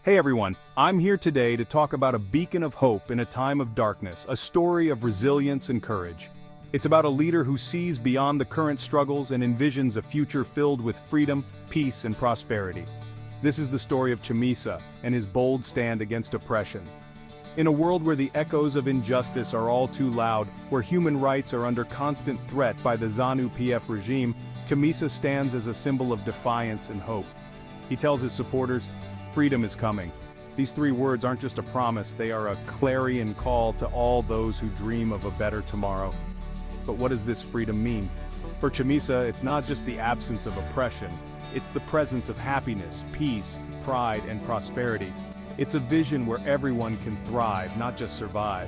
Hey everyone, I'm here today to talk about a beacon of hope in a time of darkness, a story of resilience and courage. It's about a leader who sees beyond the current struggles and envisions a future filled with freedom, peace, and prosperity. This is the story of Chamisa and his bold stand against oppression. In a world where the echoes of injustice are all too loud, where human rights are under constant threat by the ZANU-PF regime, Chamisa stands as a symbol of defiance and hope. He tells his supporters, "Freedom is coming." These three words aren't just a promise, they are a clarion call to all those who dream of a better tomorrow. But what does this freedom mean? For Chamisa, it's not just the absence of oppression, it's the presence of happiness, peace, pride, and prosperity. It's a vision where everyone can thrive, not just survive.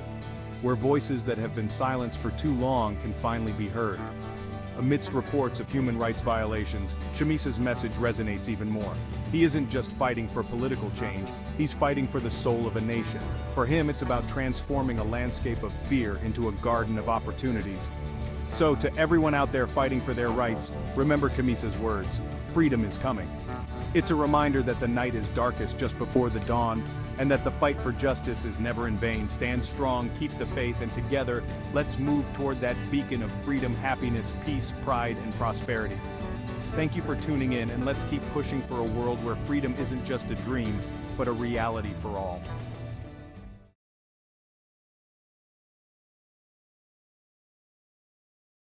Where voices that have been silenced for too long can finally be heard. Amidst reports of human rights violations, Chamisa's message resonates even more. He isn't just fighting for political change, he's fighting for the soul of a nation. For him, it's about transforming a landscape of fear into a garden of opportunities. So, to everyone out there fighting for their rights, remember Chamisa's words, freedom is coming. It's a reminder that the night is darkest just before the dawn, and that the fight for justice is never in vain. Stand strong, keep the faith, and together, let's move toward that beacon of freedom, happiness, peace, pride, and prosperity. Thank you for tuning in, and let's keep pushing for a world where freedom isn't just a dream, but a reality for all.